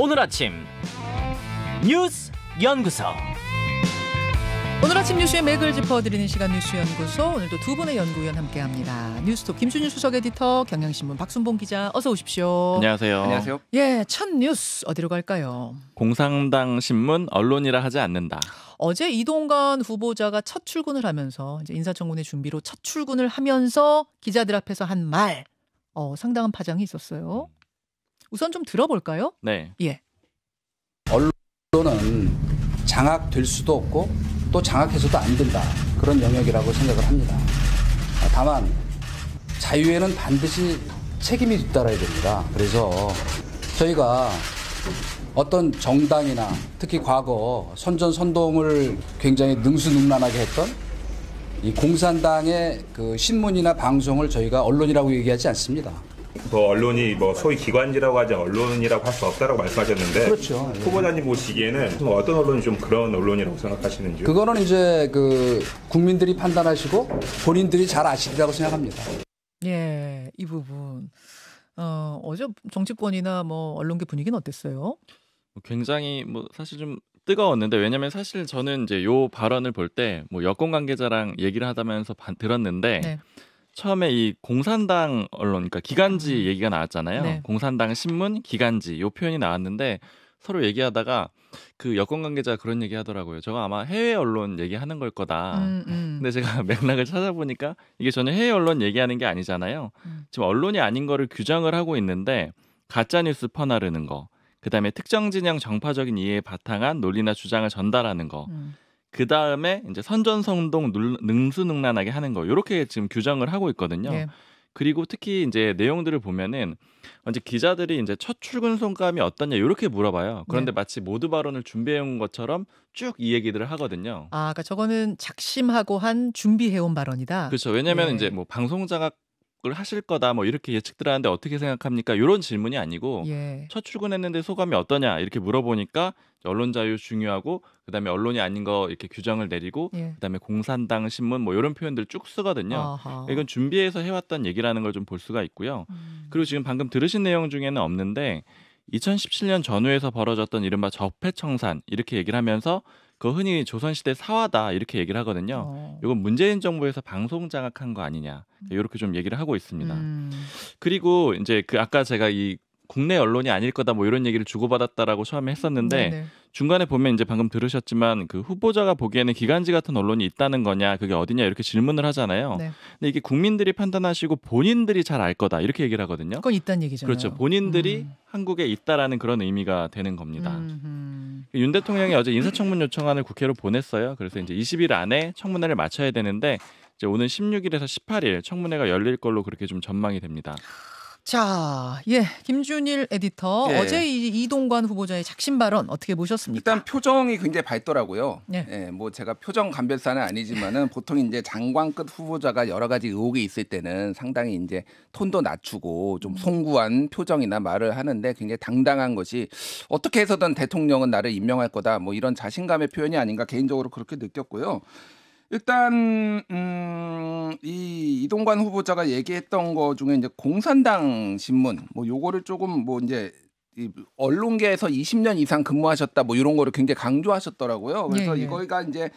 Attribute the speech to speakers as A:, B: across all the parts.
A: 오늘 아침 뉴스 연구소.
B: 오늘 아침 뉴스의 맥을 짚어드리는 시간 뉴스연구소. 오늘도 두 분의 연구위원 함께합니다. 뉴스톱 김준일 수석 에디터, 경향신문 박순봉 기자, 어서 오십시오.
C: 안녕하세요.
D: 안녕하세요.
B: 예, 첫 뉴스 어디로 갈까요?
C: 공산당 신문 언론이라 하지 않는다.
B: 어제 이동관 후보자가 첫 출근을 하면서 이제 인사청문회 준비로 첫 출근을 하면서 기자들 앞에서 한 말, 상당한 파장이 있었어요. 우선 좀 들어볼까요?
C: 네.
B: 예.
D: 언론은 장악될 수도 없고 또 장악해서도 안 된다. 그런 영역이라고 생각을 합니다. 다만 자유에는 반드시 책임이 뒤따라야 됩니다. 그래서 저희가 어떤 정당이나 특히 과거 선전선동을 굉장히 능수능란하게 했던 이 공산당의 그 신문이나 방송을 저희가 언론이라고 얘기하지 않습니다.
E: 언론이 소위 기관지라고 하지 언론이라고 할 수 없다라고 말씀하셨는데,
D: 그렇죠.
E: 후보자님 보시기에는 어떤 언론이 좀 그런 언론이라고 생각하시는지요?
D: 그거는 이제 그 국민들이 판단하시고 본인들이 잘 아시리라고 생각합니다.
B: 예, 이 부분. 어제 정치권이나 언론계 분위기는 어땠어요?
C: 굉장히 사실 좀 뜨거웠는데, 왜냐면 사실 저는 이제 요 발언을 볼 때 여권 관계자랑 얘기를 하다면서 들었는데,
B: 네.
C: 처음에 이 공산당 언론, 그러니까 기간지 얘기가 나왔잖아요.
B: 네. 공산당
C: 신문, 기간지 요 표현이 나왔는데 서로 얘기하다가 그 여권 관계자가 그런 얘기 하더라고요. 저거 아마 해외 언론 얘기하는 걸 거다. 근데 제가 맥락을 찾아보니까 이게 전혀 해외 언론 얘기하는 게 아니잖아요. 지금 언론이 아닌 거를 규정을 하고 있는데, 가짜뉴스 퍼나르는 거, 그다음에 특정 진영 정파적인 이해에 바탕한 논리나 주장을 전달하는 거, 그 다음에 이제 선전선동 능수능란하게 하는 거, 이렇게 지금 규정을 하고 있거든요.
B: 네.
C: 그리고 특히 이제 내용들을 보면은 이제 기자들이 이제 첫 출근 소감이 어떠냐 이렇게 물어봐요. 그런데
B: 네.
C: 마치 모두 발언을 준비해온 것처럼 쭉 이 얘기들을 하거든요.
B: 그러니까 저거는 작심하고 한 준비해온 발언이다.
C: 그렇죠. 왜냐하면
B: 네.
C: 이제 방송 장악을 하실 거다 이렇게 예측들 하는데 어떻게 생각합니까? 이런 질문이 아니고,
B: 예.
C: 첫 출근했는데 소감이 어떠냐 이렇게 물어보니까 언론 자유 중요하고, 그다음에 언론이 아닌 거 이렇게 규정을 내리고,
B: 예.
C: 그다음에 공산당 신문 이런 표현들 쭉 쓰거든요.
B: 아하.
C: 이건 준비해서 해왔던 얘기라는 걸 좀 볼 수가 있고요. 그리고 지금 방금 들으신 내용 중에는 없는데, 2017년 전후에서 벌어졌던 이른바 적폐청산 이렇게 얘기를 하면서 그 흔히 조선시대 사화다 이렇게 얘기를 하거든요. 이건 문재인 정부에서 방송 장악한 거 아니냐 이렇게 좀 얘기를 하고 있습니다. 그리고 이제 아까 제가 이 국내 언론이 아닐 거다 이런 얘기를 주고받았다라고 처음에 했었는데,
B: 네네.
C: 중간에 보면 이제 방금 들으셨지만 그 후보자가 보기에는 기간지 같은 언론이 있다는 거냐, 그게 어디냐 이렇게 질문을 하잖아요.
B: 네.
C: 근데 이게 국민들이 판단하시고 본인들이 잘 알 거다 이렇게 얘기를 하거든요.
B: 그건 있다는 얘기잖아요.
C: 그렇죠. 본인들이 한국에 있다라는 그런 의미가 되는 겁니다. 윤 대통령이 어제 인사청문 요청안을 국회로 보냈어요. 그래서 이제 20일 안에 청문회를 마쳐야 되는데, 이제 오는 16일에서 18일 청문회가 열릴 걸로 그렇게 좀 전망이 됩니다.
B: 자, 김준일 에디터,
D: 예.
B: 어제 이동관 후보자의 작심 발언 어떻게 보셨습니까?
D: 일단 표정이 굉장히 밝더라고요.
B: 네.
D: 제가 표정 감별사는 아니지만은 보통 이제 장관급 후보자가 여러 가지 의혹이 있을 때는 상당히 이제 톤도 낮추고 좀 송구한 표정이나 말을 하는데, 굉장히 당당한 것이, 어떻게 해서든 대통령은 나를 임명할 거다 이런 자신감의 표현이 아닌가 개인적으로 그렇게 느꼈고요. 일단 이 이동관 후보자가 얘기했던 거 중에 이제 공산당 신문 요거를 조금 이제 이 언론계에서 20년 이상 근무하셨다 이런 거를 굉장히 강조하셨더라고요. 그래서
B: 예.
D: 이거가 이제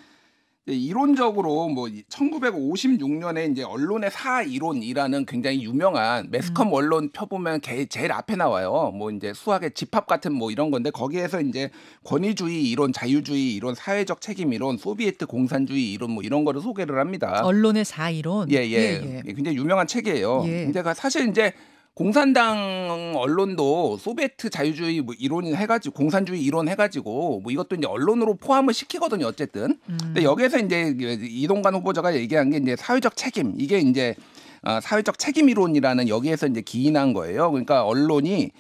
D: 이론적으로 1956년에 이제 언론의 사하 이론이라는 굉장히 유명한 매스컴 언론 펴보면 제일 앞에 나와요. 이제 수학의 집합 같은 이런 건데, 거기에서 이제 권위주의 이론, 자유주의 이론, 사회적 책임 이론, 소비에트 공산주의 이론 이런 거를 소개를 합니다.
B: 언론의 사이론.
D: 예. 굉장히 유명한 책이에요.
B: 예.
D: 근데 사실 이제 공산당 언론도 소비에트 자유주의 이론 해가지고, 공산주의 이론 해가지고 이것도 이제 언론으로 포함을 시키거든요. 어쨌든. 근데 여기에서 이제 이동관 후보자가 얘기한 게 이제 사회적 책임, 이게 이제 사회적 책임 이론이라는, 여기에서 이제 기인한 거예요. 그러니까 언론이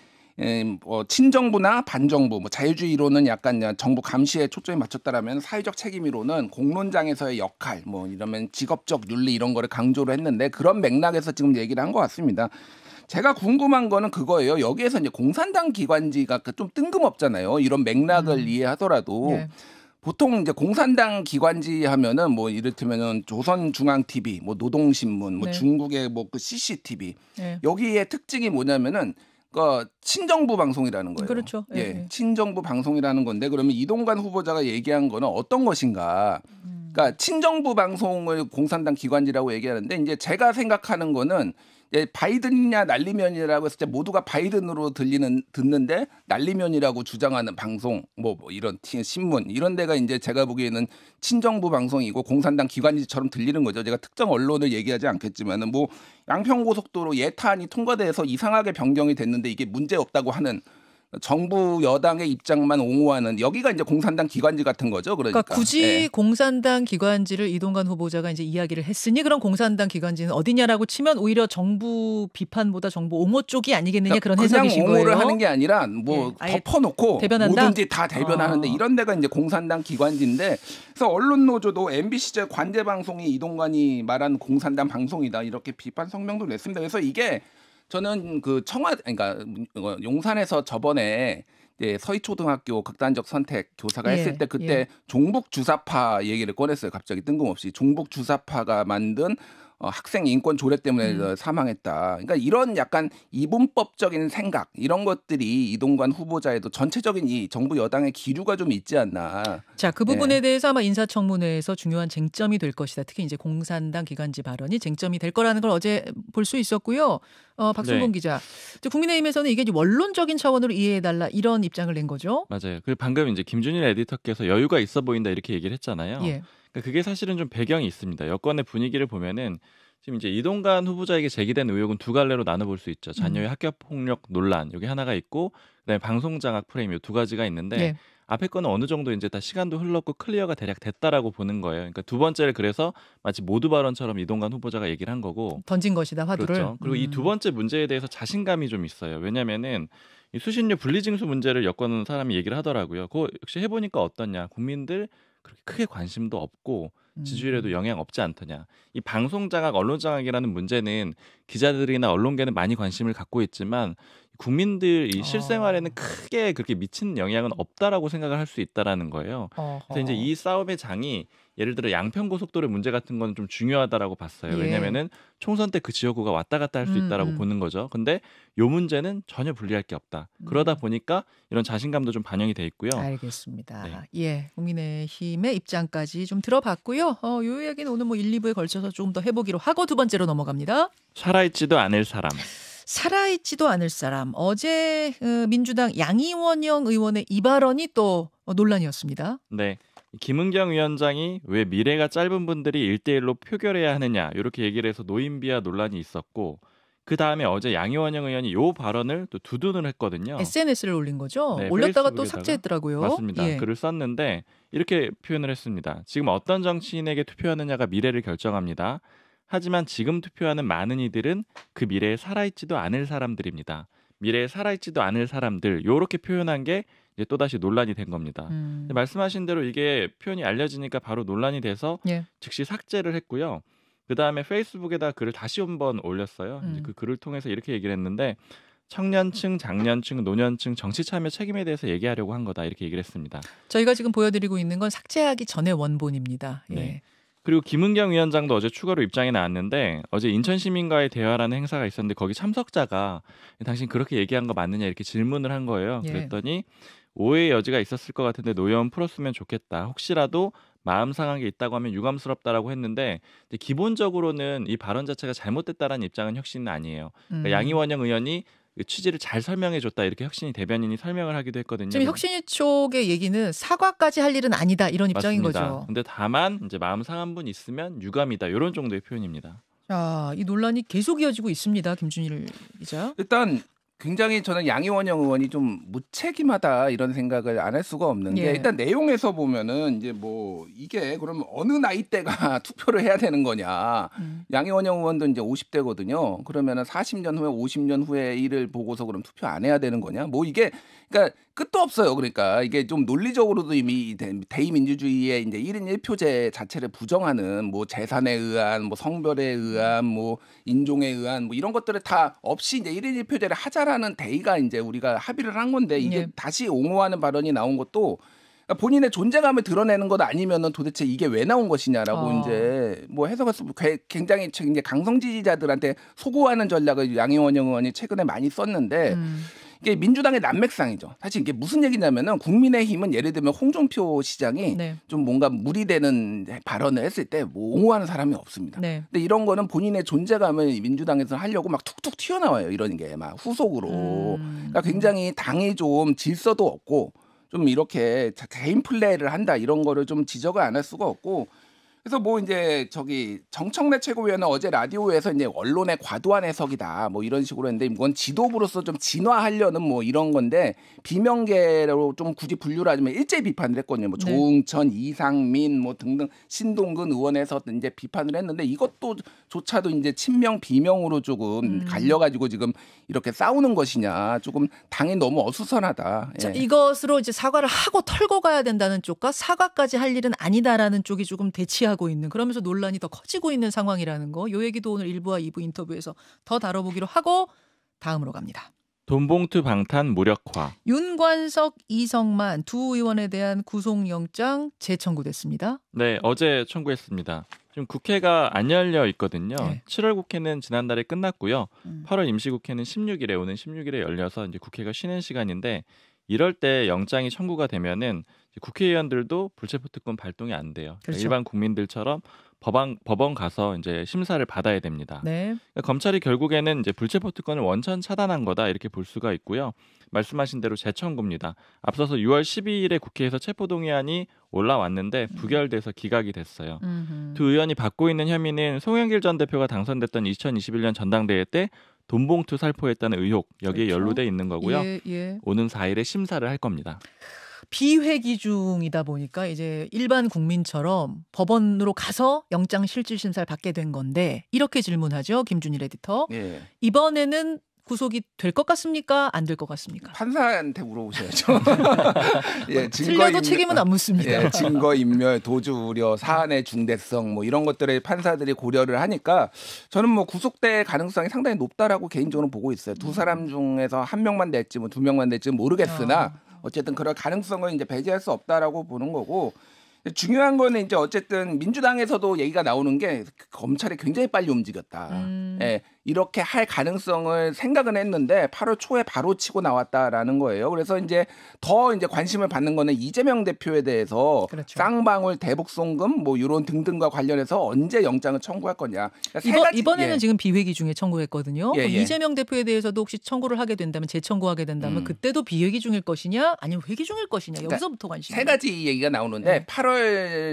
D: 친정부나 반정부, 자유주의 이론은 약간 정부 감시에 초점이 맞췄다라면, 사회적 책임 이론은 공론장에서의 역할, 이러면 직업적 윤리 이런 거를 강조를 했는데, 그런 맥락에서 지금 얘기를 한 것 같습니다. 제가 궁금한 거는 그거예요. 여기에서 이제 공산당 기관지가 좀 뜬금없잖아요. 이런 맥락을 이해하더라도.
B: 네.
D: 보통 이제 공산당 기관지 하면은 이를테면은 조선중앙TV, 노동신문,
B: 네.
D: 중국의 그 CCTV.
B: 네.
D: 여기에 특징이 뭐냐면은 그러니까 친정부 방송이라는 거예요.
B: 그렇죠. 예,
D: 예, 친정부 방송이라는 건데 그러면 이동관 후보자가 얘기한 거는 어떤 것인가? 그러니까 친정부 방송을 공산당 기관지라고 얘기하는데 이제 제가 생각하는 거는 바이든이냐 날리면이라고 했을 때 모두가 바이든으로 듣는데 날리면이라고 주장하는 방송 뭐 이런 신문 이런 데가 이제 제가 보기에는 친정부 방송이고 공산당 기관지처럼 들리는 거죠. 제가 특정 언론을 얘기하지 않겠지만은 뭐 양평고속도로 예타안이 통과돼서 이상하게 변경이 됐는데 이게 문제 없다고 하는 정부 여당의 입장만 옹호하는 여기가 이제 공산당 기관지 같은 거죠. 그러니까
B: 굳이
D: 예.
B: 공산당 기관지를 이동관 후보자가 이제 이야기를 했으니 그럼 공산당 기관지는 어디냐라고 치면 오히려 정부 비판보다 정부 옹호 쪽이 아니겠느냐 그런 해석이신 거예요.
D: 그냥 옹호를 하는 게 아니라 뭐
B: 예,
D: 덮어놓고
B: 대변한다?
D: 뭐든지 다 대변하는데 이런 데가 이제 공산당 기관지인데 그래서 언론 노조도 MBC 관제 방송이 이동관이 말한 공산당 방송이다 이렇게 비판 성명도 냈습니다. 그래서 이게 저는 그 그러니까 용산에서 저번에 이제 서희초등학교 극단적 선택 교사가 했을 때 그때 종북 주사파 얘기를 꺼냈어요. 갑자기 뜬금없이 종북 주사파가 만든 학생 인권 조례 때문에 사망했다. 그러니까 이런 약간 이분법적인 생각 이런 것들이 이동관 후보자에도 전체적인 이 정부 여당의 기류가 좀 있지 않나.
B: 자, 그 부분에 대해서 아마 인사청문회에서 중요한 쟁점이 될 것이다. 특히 이제 공산당 기관지 발언이 쟁점이 될 거라는 걸 어제 볼 수 있었고요. 박순봉 기자, 국민의힘에서는 이게 원론적인 차원으로 이해해달라 이런 입장을 낸 거죠.
C: 맞아요. 그리고 방금 이제 김준일 에디터께서 여유가 있어 보인다 이렇게 얘기를 했잖아요.
B: 예.
C: 그러니까 그게 사실은 좀 배경이 있습니다. 여권의 분위기를 보면은 지금 이제 이동관 후보자에게 제기된 의혹은 두 갈래로 나눠볼 수 있죠. 자녀의 학교 폭력 논란 여기 하나가 있고 그다음에 방송 장악 프레임 이 두 가지가 있는데 앞에 거는 어느 정도 이제 다 시간도 흘렀고 클리어가 대략 됐다라고 보는 거예요. 그러니까 두 번째를 그래서 마치 모두 발언처럼 이동관 후보자가 얘기를 한 거고
B: 던진 것이다 화두를.
C: 그렇죠. 그리고 이 두 번째 문제에 대해서 자신감이 좀 있어요. 왜냐면은 이 수신료 분리징수 문제를 여권 사람이 얘기를 하더라고요. 그거 역시 해보니까 어떠냐. 국민들 그렇게 크게 관심도 없고 지지율에도 영향 없지 않더냐. 이 방송 장악, 언론 장악이라는 문제는 기자들이나 언론계는 많이 관심을 갖고 있지만 국민들 이 실생활에는 크게 그렇게 미치는 영향은 없다라고 생각을 할 수 있다라는 거예요. 그래서 이제 이 싸움의 장이 예를 들어 양평고속도로 문제 같은 건 좀 중요하다라고 봤어요. 왜냐면은 총선 때 그 지역구가 왔다 갔다 할 수 있다라고 보는 거죠. 근데 요 문제는 전혀 분리할 게 없다. 그러다 보니까 이런 자신감도 좀 반영이 돼 있고요.
B: 알겠습니다.
C: 네.
B: 예, 국민의힘의 입장까지 좀 들어봤고요. 요 이야기는 오늘 뭐 1, 2부에 걸쳐서 좀 더 해보기로 하고 두 번째로 넘어갑니다.
C: 살아있지도 않을 사람.
B: 살아있지도 않을 사람. 어제 민주당 양이원영 의원의 이 발언이 또 논란이었습니다.
C: 네. 김은경 위원장이 왜 미래가 짧은 분들이 1대1로 표결해야 하느냐 이렇게 얘기를 해서 노인비하 논란이 있었고 그 다음에 어제 양이원영 의원이 이 발언을 또 두둔을 했거든요.
B: SNS를 올린 거죠?
C: 네,
B: 올렸다가 또
C: 페이스북에다가.
B: 삭제했더라고요.
C: 맞습니다.
B: 예.
C: 글을 썼는데 이렇게 표현을 했습니다. 지금 어떤 정치인에게 투표하느냐가 미래를 결정합니다. 하지만 지금 투표하는 많은 이들은 그 미래에 살아있지도 않을 사람들입니다. 미래에 살아있지도 않을 사람들 이렇게 표현한 게 이제 또다시 논란이 된 겁니다. 말씀하신 대로 이게 표현이 알려지니까 바로 논란이 돼서 즉시 삭제를 했고요. 그다음에 페이스북에다 글을 다시 한번 올렸어요. 이제 그 글을 통해서 이렇게 얘기를 했는데 청년층, 장년층, 노년층 정치 참여 책임에 대해서 얘기하려고 한 거다 이렇게 얘기를 했습니다.
B: 저희가 지금 보여드리고 있는 건 삭제하기 전의 원본입니다. 예.
C: 네. 그리고 김은경 위원장도 어제 추가로 입장이 나왔는데 어제 인천시민과의 대화라는 행사가 있었는데 거기 참석자가 당신 그렇게 얘기한 거 맞느냐 이렇게 질문을 한 거예요. 그랬더니 오해의 여지가 있었을 것 같은데 노여움 풀었으면 좋겠다. 혹시라도 마음 상한 게 있다고 하면 유감스럽다라고 했는데 기본적으로는 이 발언 자체가 잘못됐다라는 입장은 혁신은 아니에요. 그러니까 양이원영 의원이 취지를 잘 설명해줬다 이렇게 혁신이 대변인이 설명을 하기도 했거든요.
B: 지금 혁신위 쪽의 얘기는 사과까지 할 일은 아니다 이런 입장인
C: 맞습니다.
B: 거죠.
C: 근데 다만 이제 마음 상한 분 있으면 유감이다 이런 정도의 표현입니다.
B: 자, 이 논란이 계속 이어지고 있습니다. 김준일 기자.
D: 일단 굉장히 저는 양이원영 의원이 좀 무책임하다 이런 생각을 안 할 수가 없는 게 일단 내용에서 보면은 이제 뭐 이게 그러면 어느 나이대가 투표를 해야 되는 거냐. 양이원영 의원도 이제 50대거든요. 그러면은 40년 후에 50년 후에 일을 보고서 그럼 투표 안 해야 되는 거냐. 뭐 이게 그러니까 끝도 없어요. 그러니까 이게 좀 논리적으로도 이미 대의민주주의의 이제 1인 1표제 자체를 부정하는 뭐 재산에 의한 뭐 성별에 의한 뭐 인종에 의한 뭐 이런 것들을 다 없이 이제 1인 1표제를 하자라는 대의가 이제 우리가 합의를 한 건데 이게 다시 옹호하는 발언이 나온 것도 본인의 존재감을 드러내는 것 아니면은 도대체 이게 왜 나온 것이냐라고 이제 뭐 해석해서 굉장히 이제 강성 지지자들한테 소구하는 전략을 양희원 의원이 최근에 많이 썼는데 이게 민주당의 난맥상이죠. 사실 이게 무슨 얘기냐면은 국민의힘은 예를 들면 홍준표 시장이
B: 네.
D: 좀 뭔가 무리되는 발언을 했을 때 뭐 옹호하는 사람이 없습니다.
B: 네.
D: 근데 이런 거는 본인의 존재감을 민주당에서 하려고 막 툭툭 튀어나와요. 이런 게 막 후속으로. 그러니까 굉장히 당이 좀 질서도 없고 좀 이렇게 개인 플레이를 한다 이런 거를 좀 지적을 안 할 수가 없고. 그래서 뭐 이제 정청래 최고위원은 어제 라디오에서 이제 언론의 과도한 해석이다 뭐 이런 식으로 했는데 이건 지도부로서 좀 진화하려는 뭐 이런 건데 비명계로 좀 굳이 분류를 하자면 일제히 비판을 했거든요. 뭐
B: 네.
D: 조응천, 이상민 뭐 등등 신동근 의원에서 이제 비판을 했는데 이것도 조차도 이제 친명 비명으로 조금 갈려가지고 지금 이렇게 싸우는 것이냐 조금 당이 너무 어수선하다.
B: 자,
D: 예.
B: 이것으로 이제 사과를 하고 털고 가야 된다는 쪽과 사과까지 할 일은 아니다라는 쪽이 조금 대치하고 있는 그러면서 논란이 더 커지고 있는 상황이라는 거. 요 얘기도 오늘 1부와 2부 인터뷰에서 더 다뤄보기로 하고 다음으로 갑니다.
C: 돈봉투 방탄 무력화.
B: 윤관석, 이성만 두 의원에 대한 구속영장 재청구됐습니다.
C: 네, 어제 청구했습니다. 지금 국회가 안 열려 있거든요.
B: 네.
C: 7월 국회는 지난달에 끝났고요. 8월 임시국회는 16일에 오는 16일에 열려서 이제 국회가 쉬는 시간인데 이럴 때 영장이 청구가 되면은 국회의원들도 불체포특권 발동이 안 돼요. 그러니까
B: 그렇죠.
C: 일반 국민들처럼 법원 가서 이제 심사를 받아야 됩니다.
B: 네.
C: 그러니까 검찰이 결국에는 이제 불체포특권을 원천 차단한 거다 이렇게 볼 수가 있고요. 말씀하신 대로 재청구입니다. 앞서서 6월 12일에 국회에서 체포동의안이 올라왔는데 부결돼서 기각이 됐어요. 두 의원이 받고 있는 혐의는 송영길 전 대표가 당선됐던 2021년 전당대회 때 돈봉투 살포했다는 의혹 여기에
B: 그렇죠.
C: 연루돼 있는 거고요.
B: 예.
C: 오는 4일에 심사를 할 겁니다.
B: 비회기 중이다 보니까 이제 일반 국민처럼 법원으로 가서 영장 실질 심사를 받게 된 건데 이렇게 질문하죠. 김준일 에디터.
D: 예.
B: 이번에는 구속이 될 것 같습니까? 안 될 것 같습니까?
D: 판사한테 물어보셔야죠. 예,
B: 틀려도 책임은 안 묻습니다.
D: 예, 증거인멸, 도주 우려, 사안의 중대성 뭐 이런 것들을 판사들이 고려를 하니까 저는 뭐 구속될 가능성이 상당히 높다라고 개인적으로 보고 있어요. 두 사람 중에서 한 명만 될지 뭐 두 명만 될지 모르겠으나 어쨌든 그럴 가능성을 이제 배제할 수 없다라고 보는 거고. 중요한 거는 이제 어쨌든 민주당에서도 얘기가 나오는 게 검찰이 굉장히 빨리 움직였다. 예, 이렇게 할 가능성을 생각은 했는데 8월 초에 바로 치고 나왔다라는 거예요. 그래서 이제 더 이제 관심을 받는 거는 이재명 대표에 대해서
B: 그렇죠.
D: 쌍방울 대북송금 뭐 이런 등등과 관련해서 언제 영장을 청구할 거냐. 그러니까
B: 이번에는
D: 예.
B: 지금 비회기 중에 청구했거든요.
D: 예.
B: 이재명 대표에 대해서도 혹시 청구를 하게 된다면 재청구하게 된다면 그때도 비회기 중일 것이냐 아니면 회기 중일 것이냐 여기서부터 관심이.
D: 세 가지 얘기가 나오는데
B: 네.
D: 8월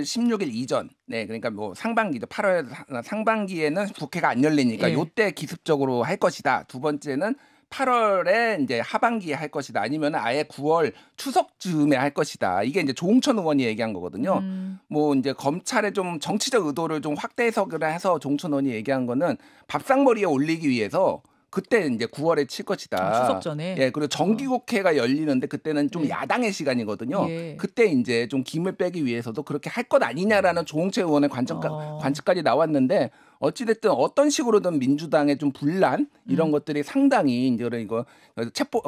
D: 16일 이전, 네, 그러니까 뭐 상반기죠. 8월 상반기에는 국회가 안 열리니까
B: 예.
D: 요때 기습적으로 할 것이다. 두 번째는 8월에 이제 하반기에 할 것이다. 아니면 아예 9월 추석쯤에 할 것이다. 이게 이제 조응천 의원이 얘기한 거거든요. 뭐 이제 검찰의 좀 정치적 의도를 좀 확대 해석을 해서 조응천 의원이 얘기한 거는 밥상머리에 올리기 위해서 그때 이제 9월에 칠 것이다.
B: 추석 전에.
D: 예, 그리고 정기국회가 열리는데 그때는 좀
B: 예.
D: 야당의 시간이거든요.
B: 예.
D: 그때 이제 좀 김을 빼기 위해서도 그렇게 할 것 아니냐라는 조응천 의원의 관측까지 나왔는데 어찌됐든 어떤 식으로든 민주당의 좀 분란 이런 것들이 상당히 이제 이거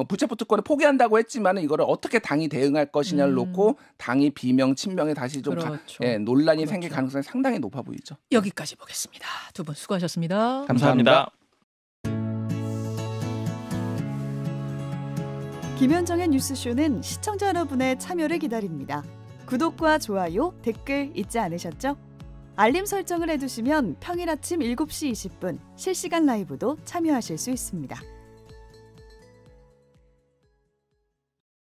D: 불체포 특권을 포기한다고 했지만은 이거를 어떻게 당이 대응할 것이냐를 놓고 당이 비명 친명에 다시 좀
B: 그렇죠.
D: 논란이
B: 그렇죠.
D: 생길 가능성이 상당히 높아 보이죠.
B: 여기까지 보겠습니다. 두 분 수고하셨습니다.
C: 감사합니다.
F: 김현정의 뉴스쇼는 시청자 여러분의 참여를 기다립니다. 구독과 좋아요, 댓글 잊지 않으셨죠? 알림 설정을 해두시면 평일 아침 7시 20분 실시간 라이브도 참여하실 수 있습니다.